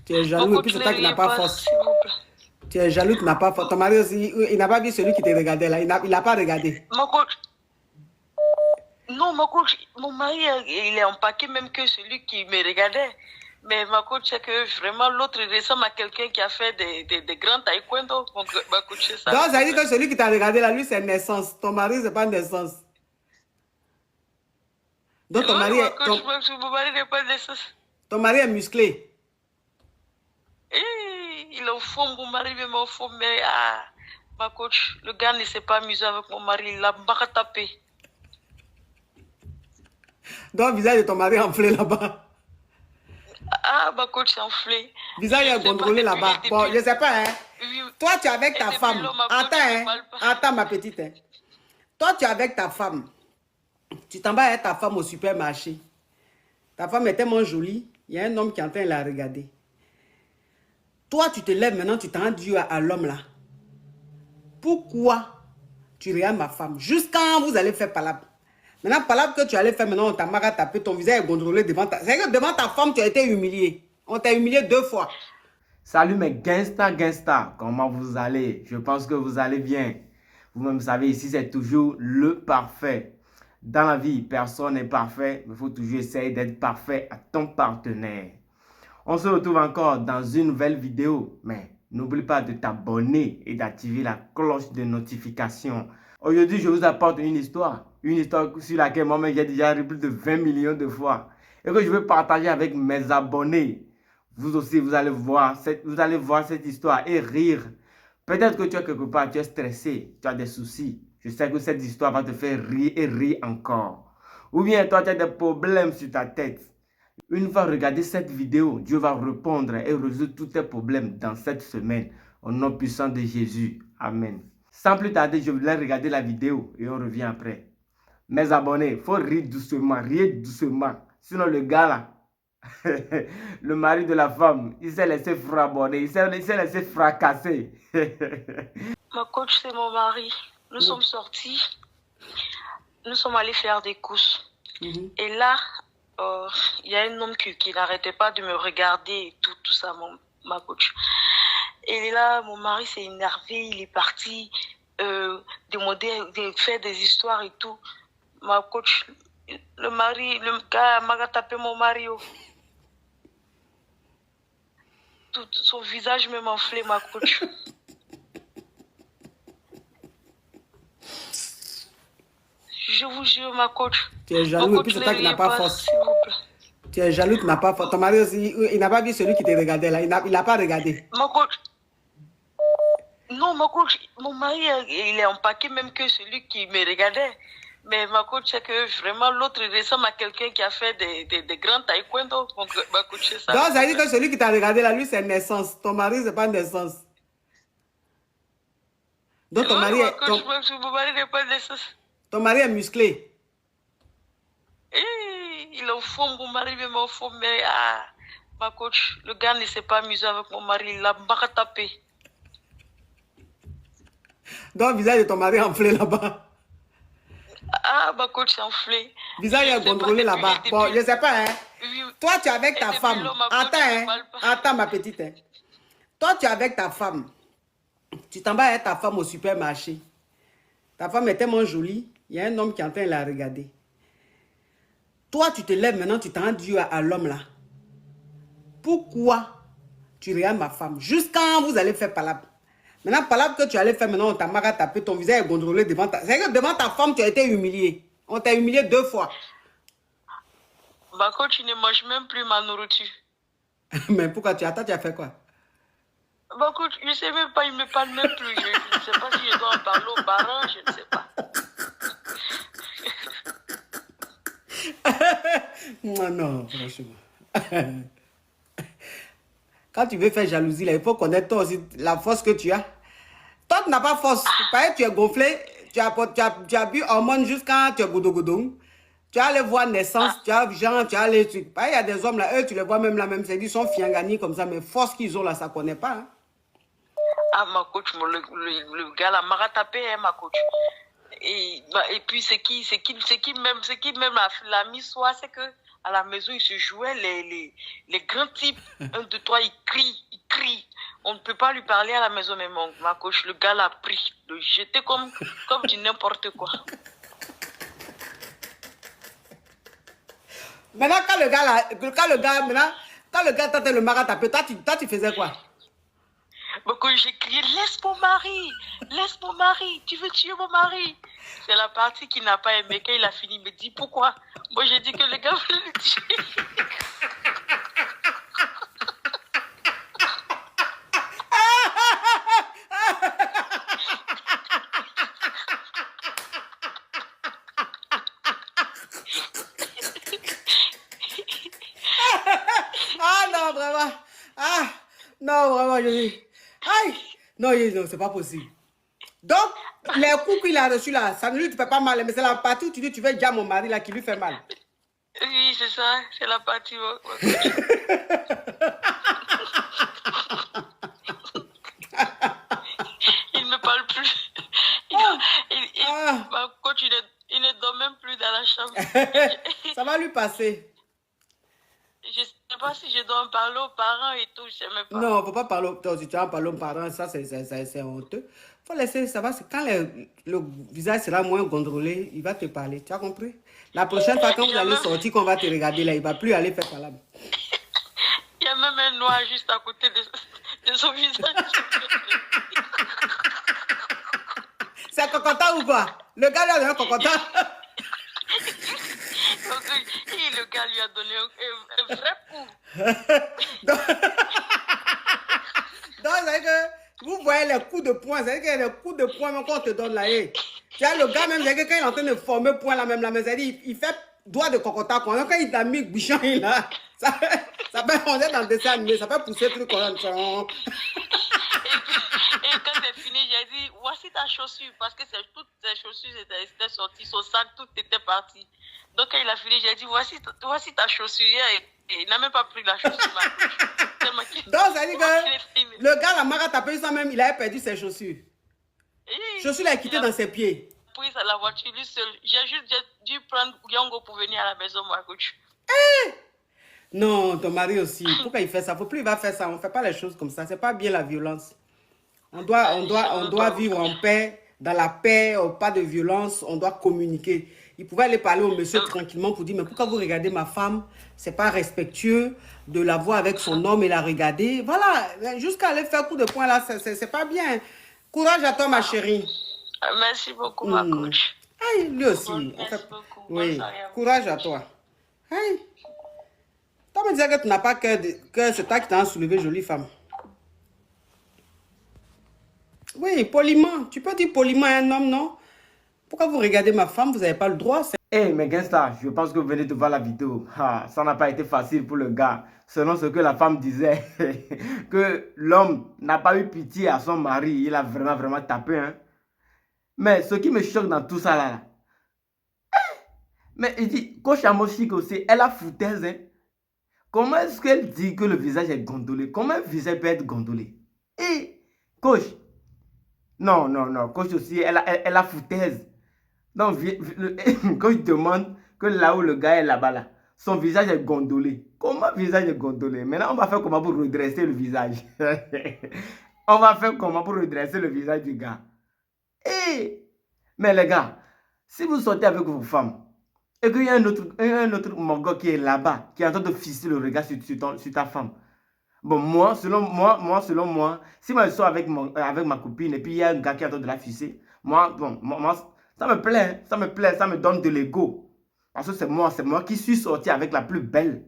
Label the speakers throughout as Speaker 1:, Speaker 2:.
Speaker 1: Tu es
Speaker 2: Mon
Speaker 1: jaloux et puis
Speaker 2: coach,
Speaker 1: c'est
Speaker 2: ne
Speaker 1: toi qui n'as
Speaker 2: riez
Speaker 1: pas
Speaker 2: pas,
Speaker 1: force.
Speaker 2: s'il vous plaît.
Speaker 1: Tu es jaloux, tu n'as pas force. Ton mari aussi, il n'a pas vu celui qui te regardait là. Il n'a pas regardé.
Speaker 2: Mon coach, non, mon coach, mon mari, il est empaqué même que celui qui me regardait. Mais ma coach, c'est que vraiment l'autre ressemble à quelqu'un qui a fait des grands taekwondo. Ma coach, c'est ça.
Speaker 1: Donc, ça veut dire que celui qui t'a regardé là, lui, c'est naissance. Ton mari, c'est pas naissance. Donc, ton mari est.
Speaker 2: Mon mari n'est pas naissance.
Speaker 1: Ton mari est musclé.
Speaker 2: Il est au fond, mon mari même au fond, mais ma coach, le gars ne s'est pas amusé avec mon mari, il l'a tapé.
Speaker 1: Donc, le visage de ton mari est enflé là-bas.
Speaker 2: Ma coach s'est enflé.
Speaker 1: Le visage est contrôlé là-bas. Bon, je ne sais pas, hein. Toi, tu es avec ta femme. Attends, hein. Attends, ma petite. Hein. Toi, tu es avec ta femme. Tu t'en vas avec ta femme au supermarché. Ta femme est tellement jolie. Il y a un homme qui est en train de la regarder. Toi, tu te lèves maintenant, tu t'en dis à l'homme là. Pourquoi tu regardes ma femme? Jusqu'à vous allez faire palabre. Maintenant, palabre que tu allais faire, maintenant, on t'a marre à taper, ton visage est contrôlé devant ta... C'est que devant ta femme, tu as été humilié. On t'a humilié 2 fois.
Speaker 3: Salut mes gangsters, comment vous allez? Je pense que vous allez bien. Vous-même savez, ici c'est toujours le parfait. Dans la vie, personne n'est parfait, mais il faut toujours essayer d'être parfait à ton partenaire. On se retrouve encore dans une nouvelle vidéo, mais n'oublie pas de t'abonner et d'activer la cloche de notification. Aujourd'hui, je vous apporte une histoire sur laquelle moi-même j'ai déjà ri plus de 20 millions de fois et que je veux partager avec mes abonnés. Vous aussi, vous allez voir cette histoire et rire. Peut-être que tu es quelque part, tu es stressé, tu as des soucis. Je sais que cette histoire va te faire rire et rire encore. Ou bien toi, tu as des problèmes sur ta tête. Une fois regardé cette vidéo, Dieu va répondre et résoudre tous tes problèmes dans cette semaine. Au nom puissant de Jésus. Amen. Sans plus tarder, je voulais regarder la vidéo et on revient après. Mes abonnés, il faut rire doucement. Sinon le gars là, le mari de la femme, il s'est laissé frabonner, il s'est laissé fracasser.
Speaker 2: Ma coach, c'est mon mari. Nous sommes sortis. Nous sommes allés faire des courses. Et là, il y a un homme qui n'arrêtait pas de me regarder et tout ça, ma coach. Et là, mon mari s'est énervé, il est parti faire des histoires et tout. Ma coach, le gars m'a tapé mon mari. Tout son visage même enflé, ma coach. Je vous jure, ma coach.
Speaker 1: Tu es jaloux et puis c'est toi qui n'as pas force. Tu es jaloux, tu n'as pas force. Ton mari aussi, il n'a pas vu celui qui te regardait là. Il n'a pas regardé.
Speaker 2: Ma coach. Non, ma coach, mon mari, il est empaqué même que celui qui me regardait. Mais ma coach, c'est que vraiment l'autre ressemble à quelqu'un qui a fait des grands taekwondo. Ma coach, c'est ça.
Speaker 1: Donc, ça veut dire que celui qui t'a regardé là, lui, c'est naissance. Ton mari, c'est pas naissance. Donc, ton mari est...
Speaker 2: Mon mari n'est pas naissance.
Speaker 1: Ton mari est musclé.
Speaker 2: Il est au fond, mon mari même au fond, mais ma coach, le gars ne s'est pas amusé avec mon mari, il l'a tapé.
Speaker 1: Donc, le visage de ton mari est enflé là-bas.
Speaker 2: Ma coach s'est enflé.
Speaker 1: Le visage est contrôlé là-bas. Bon, je ne sais pas, hein. Toi, tu es avec ta femme. Attends, hein. Attends, ma petite. Hein. Toi, tu es avec ta femme. Tu t'en vas avec ta femme au supermarché. Ta femme est tellement jolie. Il y a un homme qui est en train de la regarder. Toi, tu te lèves maintenant, tu t'en dis à l'homme là. Pourquoi tu regardes ma femme? Jusqu'à vous allez faire palabre. Maintenant, palabre que tu allais faire, maintenant, on t'a marre à taper, ton visage est contrôlé devant ta... C'est que devant ta femme, tu as été humilié. On t'a humilié 2 fois.
Speaker 2: Ma coach, tu ne manges même plus ma nourriture.
Speaker 1: Mais pourquoi tu attends, tu as fait quoi?
Speaker 2: Ma coach, je ne sais même pas, il ne me parle même plus. Je ne sais pas si je dois en parler au parents, je ne sais pas.
Speaker 1: Non, franchement. Quand tu veux faire jalousie, là, il faut connaître toi aussi la force que tu as. Toi, tu n'as pas force. Pareil, tu es gonflé, tu as bu hormones jusqu'à tu es goudou. Tu as les voix naissance, tu as les trucs. Pareil, il y a des hommes là, eux, tu les vois même là, même, c'est ils sont fiangani comme ça, mais force qu'ils ont là, ça ne connaît pas. Hein.
Speaker 2: Ma coach, le gars là m'a tapé, hein, ma coach. Et puis, c'est qui même la mi-soir, c'est que À la maison, ils se jouaient les grands types. 1, 2, 3, ils crient. On ne peut pas lui parler à la maison, mais ma coach, le gars l'a pris, le jeté comme du n'importe quoi.
Speaker 1: Maintenant, quand le gars tentait le mari à taper, toi, tu faisais quoi?
Speaker 2: Quand j'ai crié, laisse mon mari, tu veux tuer mon mari. C'est la partie qu'il n'a pas aimé. Quand il a fini, il me dit pourquoi. Moi, j'ai dit que le gars voulait le tuer.
Speaker 1: Ah non, vraiment. Ah, non, vraiment, je dis. Aïe, non, c'est pas possible. Donc, les coups qu'il a reçus là, ça ne lui fait pas mal, mais c'est la partie où tu dis tu veux déjà mon mari là qui lui fait mal.
Speaker 2: Oui, c'est ça, c'est la partie. Il ne me parle plus. Ma coach, il ne dort même plus dans la chambre.
Speaker 1: Ça va lui passer.
Speaker 2: Je ne sais pas si je dois en parler aux parents et tout, je sais même pas.
Speaker 1: Non, il ne faut pas parler. Si tu en parles aux parents, ça c'est honteux. Il faut laisser, ça va. Quand le visage sera moins contrôlé, il va te parler. Tu as compris? La prochaine fois quand vous allez sortir, qu'on va te regarder là, il ne va plus aller faire palabre.
Speaker 2: Il y a même un noir juste à côté de son visage.
Speaker 1: C'est un cocotin ou quoi? Le gars lui a donné un cocotin.
Speaker 2: Le gars lui a donné un vrai coup.
Speaker 1: Donc, c'est que vous voyez les coups de poing, c'est que les coups de poing même qu'on te donne là. Tu as le gars même, c'est que quand il est en train de former point là même, il fait doigt de cocotin. Quand il t'a mis bouchon là, ça fait manger dans le dessin animé, ça fait pousser plus comme ça.
Speaker 2: Et quand c'est fini, j'ai dit, voici ta chaussure, parce que toutes ses chaussures étaient sorties, son sac, tout était parti. Donc quand il a fini, j'ai dit, voici ta chaussure. Et il n'a même pas pris la chaussure.
Speaker 1: Donc ça veut dire que le gars, la marque a tapé ça même, il avait perdu ses chaussures. Chaussures, il a quitté dans ses pieds.
Speaker 2: Pris à la voiture, lui seul. J'ai juste dû prendre Yongo pour venir à la maison, ma coach.
Speaker 1: Non, ton mari aussi. Pourquoi il fait ça? Faut plus il va faire ça. On ne fait pas les choses comme ça. C'est pas bien la violence. On doit vivre en paix, dans la paix, pas de violence. On doit communiquer. Il pouvait aller parler au monsieur tranquillement pour dire, mais pourquoi vous regardez ma femme? C'est pas respectueux de la voir avec son homme et la regarder. Voilà, jusqu'à aller faire coup de poing là, c'est pas bien. Courage à toi, ma chérie.
Speaker 2: Merci beaucoup, ma coach.
Speaker 1: Hey, lui aussi.
Speaker 2: Merci beaucoup.
Speaker 1: Oui, courage à toi. Hey. Toi, me disais que tu n'as pas que c'est toi qui t'as soulevé, jolie femme. Oui, poliment. Tu peux dire poliment à un homme, non? Pourquoi vous regardez ma femme? Vous n'avez pas le droit.
Speaker 3: Hey, mais Gangsta, je pense que vous venez de voir la vidéo. Ça n'a pas été facile pour le gars. Selon ce que la femme disait, que l'homme n'a pas eu pitié à son mari. Il a vraiment tapé. Hein. Mais ce qui me choque dans tout ça là, mais il dit, Coach Amoshik aussi, elle a foutaise. Hein. Comment est-ce qu'elle dit que le visage est gondolé? Comment un visage peut être gondolé? Et coach, non, coach aussi, elle a foutaise. Donc, quand il demande que là où le gars est là-bas, là, son visage est gondolé. Comment le visage est gondolé? Maintenant, on va faire comment pour redresser le visage? On va faire comment pour redresser le visage du gars? Mais les gars, si vous sortez avec vos femmes, et qu'il y a un autre mongol qui est là-bas, qui est en train de fixer le regard sur ta femme. Bon, selon moi, si moi je sors avec ma copine et puis il y a un gars qui est en train de la fixer, moi, ça me plaît, ça me donne de l'ego. Parce que c'est moi qui suis sorti avec la plus belle.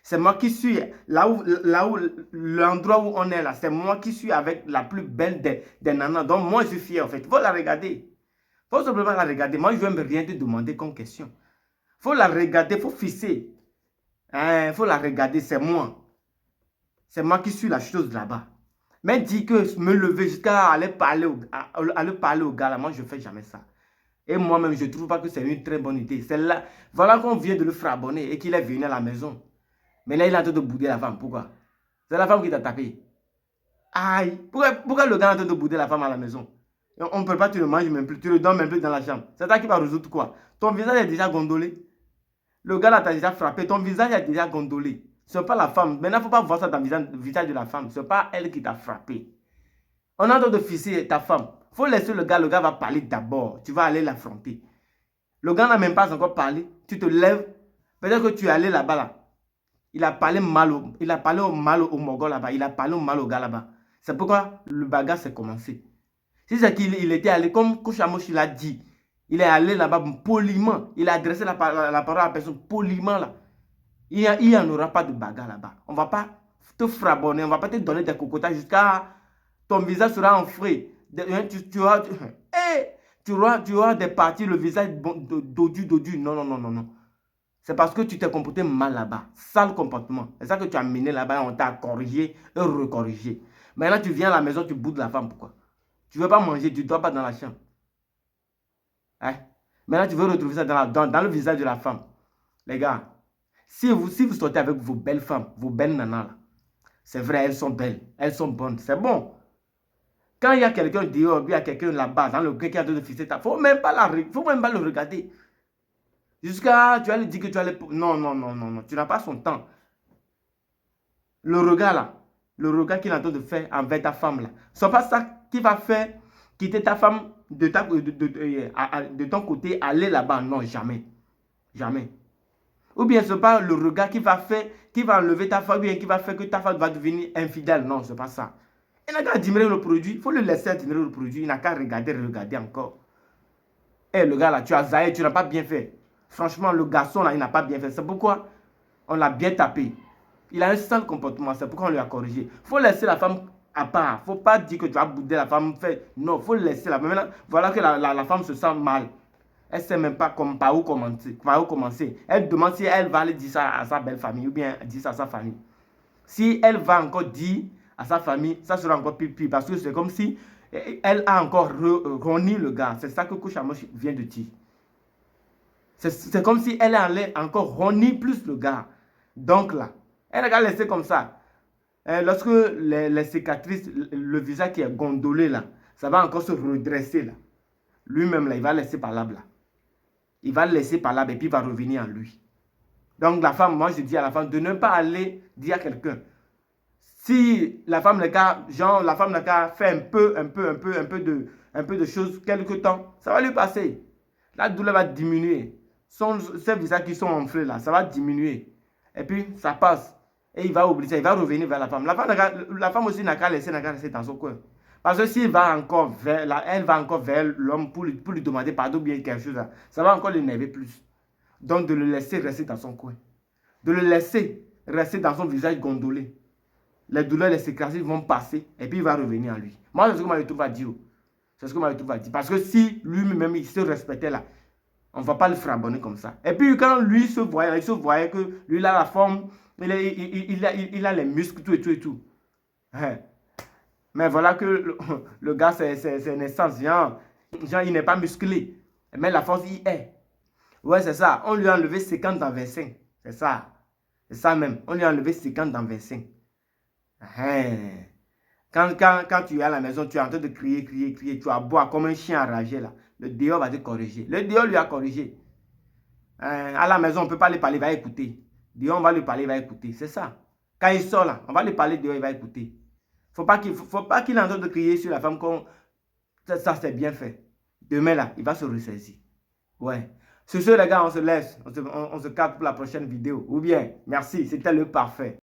Speaker 3: C'est moi qui suis l'endroit où on est là, c'est moi qui suis avec la plus belle des nanas. Donc moi je suis fier en fait. Il faut la regarder. Il faut simplement la regarder. Moi je ne veux rien te demander comme question. Il faut la regarder, il faut fixer. Il faut la regarder, c'est moi. C'est moi qui suis la chose là-bas. Mais dis que me lever jusqu'à aller parler au gars là, moi je ne fais jamais ça. Et moi-même, je ne trouve pas que c'est une très bonne idée. C'est là, voilà qu'on vient de le frabonner et qu'il est venu à la maison. Mais là, il est en train de bouder la femme. Pourquoi? C'est la femme qui t'a tapé. Aïe, pourquoi le gars est en train de bouder la femme à la maison? On ne peut pas, tu le manges même plus, tu le donnes même plus dans la chambre. C'est toi qui va résoudre quoi? Ton visage est déjà gondolé. Le gars là t'a déjà frappé, ton visage est déjà gondolé. Ce n'est pas la femme. Maintenant, il ne faut pas voir ça dans le visage de la femme. Ce n'est pas elle qui t'a frappé. On a en train de fixer ta femme. Il faut laisser le gars va parler d'abord. Tu vas aller l'affronter. Le gars n'a même pas encore parlé. Tu te lèves. Peut-être que tu es allé là-bas. Là. Il a parlé mal au Mogol là-bas. Il a parlé mal au gars là-bas. C'est pourquoi le bagarre s'est commencé. Si c'est qu'il était allé, comme Kouchamochi l'a dit, il est allé là-bas poliment. Il a adressé la parole à la personne poliment là. Il n'y en aura pas de bagarre là-bas. On ne va pas te frabonner. On ne va pas te donner des cocotages jusqu'à ton visage sera enflé. Tu auras des parties, le visage dodu. Non. C'est parce que tu t'es comporté mal là-bas. Sale comportement. C'est ça que tu as mené là-bas. On t'a corrigé et recorrigé. Maintenant, tu viens à la maison, tu boudes la femme. Pourquoi? Tu ne veux pas manger, tu ne dors pas dans la chambre. Hein? Maintenant, tu veux retrouver ça dans le visage de la femme. Les gars, si vous sortez avec vos belles femmes, vos belles nanas, c'est vrai, elles sont belles, elles sont bonnes, c'est bon. Quand il y a quelqu'un dehors, il y a quelqu'un là-bas, dans le coin qui a de fixer ta... faut même pas le regarder. Jusqu'à, tu vas lui dire que tu vas aller... Non, tu n'as pas son temps. Le regard là, le regard qu'il est en train de faire envers ta femme là, ce n'est pas ça qui va faire quitter ta femme de ton côté, aller là-bas. Non, jamais. Jamais. Ou bien ce n'est pas le regard qui va enlever ta femme, ou bien qui va faire que ta femme va devenir infidèle. Non, ce n'est pas ça. Il n'a qu'à admirer le produit. Il faut le laisser admirer le produit. Il n'a qu'à regarder encore. Eh, le gars là, tu as zaï, tu n'as pas bien fait. Franchement, le garçon là, il n'a pas bien fait. C'est pourquoi on l'a bien tapé. Il a un sale comportement. C'est pourquoi on lui a corrigé. Il faut laisser la femme à part. Il ne faut pas dire que tu vas bouder la femme. Non, il faut laisser la femme. Maintenant, voilà que la femme se sent mal. Elle ne sait même pas par où commencer. Elle demande si elle va aller dire ça à sa belle famille ou bien dire ça à sa famille. Si elle va encore dire à sa famille, ça sera encore pire. Parce que c'est comme si elle a encore roni le gars. C'est ça que Kouchamochi vient de dire. C'est comme si elle allait encore roni plus le gars. Donc là, elle a laissé comme ça. Lorsque les cicatrices, le visage qui est gondolé là, ça va encore se redresser là. Lui-même là, il va laisser par là. Il va laisser par là et puis il va revenir en lui. Donc la femme, moi je dis à la femme de ne pas aller dire à quelqu'un. Si la femme n'a qu'à faire un peu de choses quelque temps, ça va lui passer. La douleur va diminuer. Ces visages qui sont enflés là, ça va diminuer. Et puis ça passe. Et il va oublier ça, il va revenir vers la femme. La femme aussi n'a qu'à laisser dans son coin. Parce que s'il va encore elle va encore vers l'homme pour lui demander pardon bien quelque chose, là, ça va encore l'énerver plus. Donc de le laisser rester dans son coin. De le laisser rester dans son visage gondolé. Les douleurs, les cicatrices vont passer et puis il va revenir en lui. Moi, c'est ce que Mario va dire. C'est ce que Mario va dire. Parce que si lui-même il se respectait là, on ne va pas le frabonner comme ça. Et puis quand lui il se voyait que lui il a la forme, il a les muscles, tout. Mais voilà que le gars, c'est naissance. Genre, il n'est pas musclé. Mais la force, il est. Ouais, c'est ça. On lui a enlevé 50 dans 25. C'est ça. C'est ça même. On lui a enlevé 50 dans 25. Quand tu es à la maison, tu es en train de crier. Tu as boire comme un chien enragé là. Le dehors va te corriger. Le dehors lui a corrigé. À la maison, on ne peut pas lui parler, il va écouter. Dehors, on va lui parler, il va écouter. C'est ça. Quand il sort là, on va lui parler dehors, il va écouter. Faut pas qu'il est en train de crier sur la femme comme ça c'est bien fait. Demain là, il va se ressaisir. Ouais. Sur ce les gars, on se laisse. On se capte pour la prochaine vidéo. Ou bien, merci, c'était le parfait.